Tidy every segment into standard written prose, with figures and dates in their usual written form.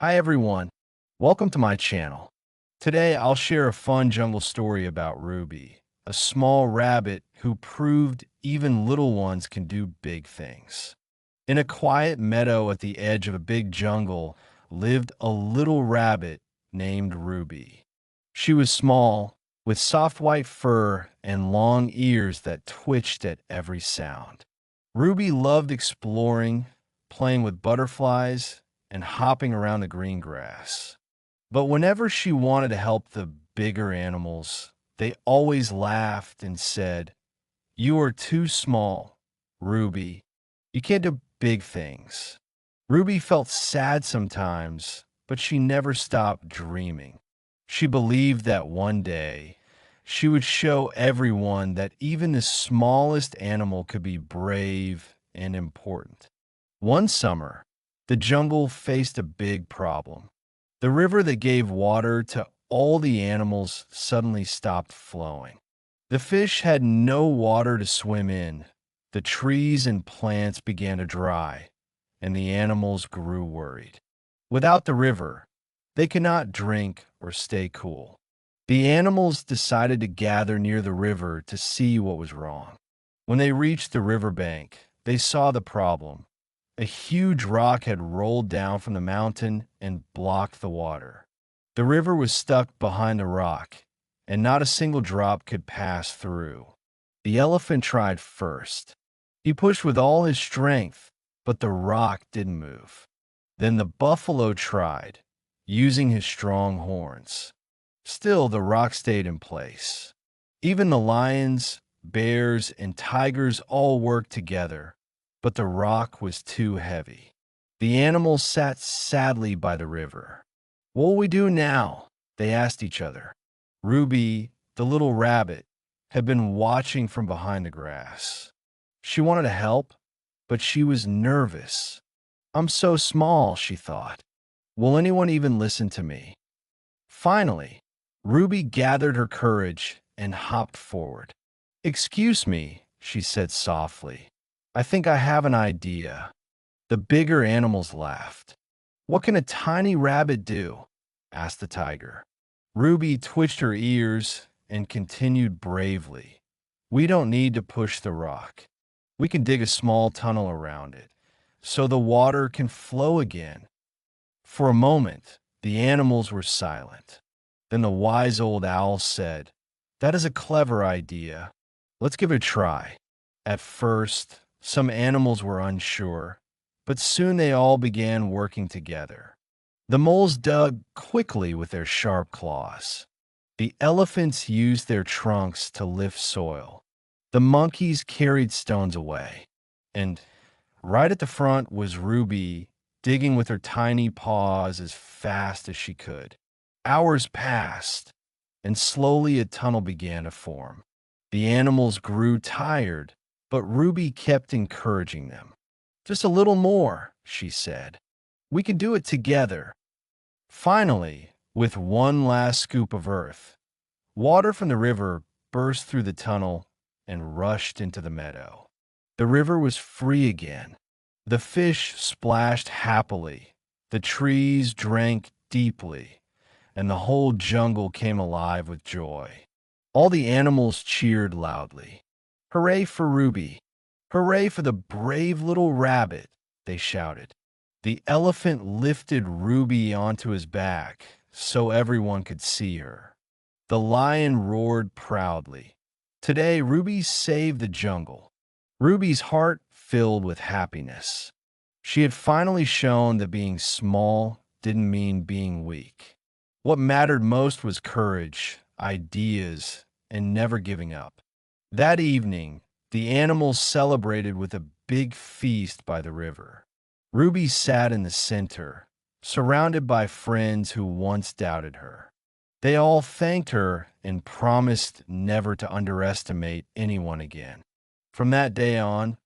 Hi everyone, welcome to my channel. Today I'll share a fun jungle story about Ruby, a small rabbit who proved even little ones can do big things. In a quiet meadow at the edge of a big jungle lived a little rabbit named Ruby. She was small, with soft white fur and long ears that twitched at every sound. Ruby loved exploring, playing with butterflies, and hopping around the green grass. But whenever she wanted to help the bigger animals, they always laughed and said, "You are too small, Ruby. You can't do big things." Ruby felt sad sometimes, but she never stopped dreaming. She believed that one day she would show everyone that even the smallest animal could be brave and important. One summer, the jungle faced a big problem. The river that gave water to all the animals suddenly stopped flowing. The fish had no water to swim in. The trees and plants began to dry, and the animals grew worried. Without the river, they could not drink or stay cool. The animals decided to gather near the river to see what was wrong. When they reached the riverbank, they saw the problem. A huge rock had rolled down from the mountain and blocked the water. The river was stuck behind the rock, and not a single drop could pass through. The elephant tried first. He pushed with all his strength, but the rock didn't move. Then the buffalo tried, using his strong horns. Still, the rock stayed in place. Even the lions, bears, and tigers all worked together, but the rock was too heavy. The animals sat sadly by the river. "What will we do now?" they asked each other. Ruby, the little rabbit, had been watching from behind the grass. She wanted to help, but she was nervous. "I'm so small," she thought. "Will anyone even listen to me?" Finally, Ruby gathered her courage and hopped forward. "Excuse me," she said softly. "I think I have an idea." The bigger animals laughed. "What can a tiny rabbit do?" asked the tiger. Ruby twitched her ears and continued bravely. "We don't need to push the rock. We can dig a small tunnel around it, so the water can flow again." For a moment, the animals were silent. Then the wise old owl said, "That is a clever idea. Let's give it a try." At first, some animals were unsure, but soon they all began working together. The moles dug quickly with their sharp claws. The elephants used their trunks to lift soil. The monkeys carried stones away. And right at the front was Ruby, digging with her tiny paws as fast as she could. Hours passed, and slowly a tunnel began to form. The animals grew tired, but Ruby kept encouraging them. "Just a little more," she said. "We can do it together." Finally, with one last scoop of earth, water from the river burst through the tunnel and rushed into the meadow. The river was free again. The fish splashed happily, the trees drank deeply, and the whole jungle came alive with joy. All the animals cheered loudly. "Hooray for Ruby! Hooray for the brave little rabbit!" they shouted. The elephant lifted Ruby onto his back so everyone could see her. The lion roared proudly. Today, Ruby saved the jungle. Ruby's heart filled with happiness. She had finally shown that being small didn't mean being weak. What mattered most was courage, ideas, and never giving up. That evening, the animals celebrated with a big feast by the river. Ruby sat in the center, surrounded by friends who once doubted her. They all thanked her and promised never to underestimate anyone again. From that day on,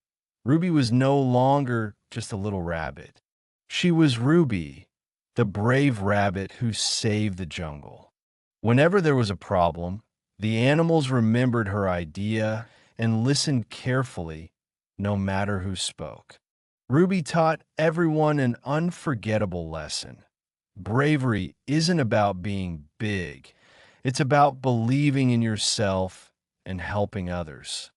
Ruby was no longer just a little rabbit. She was Ruby, the brave rabbit who saved the jungle. Whenever there was a problem, the animals remembered her idea and listened carefully, no matter who spoke. Ruby taught everyone an unforgettable lesson. Bravery isn't about being big. It's about believing in yourself and helping others.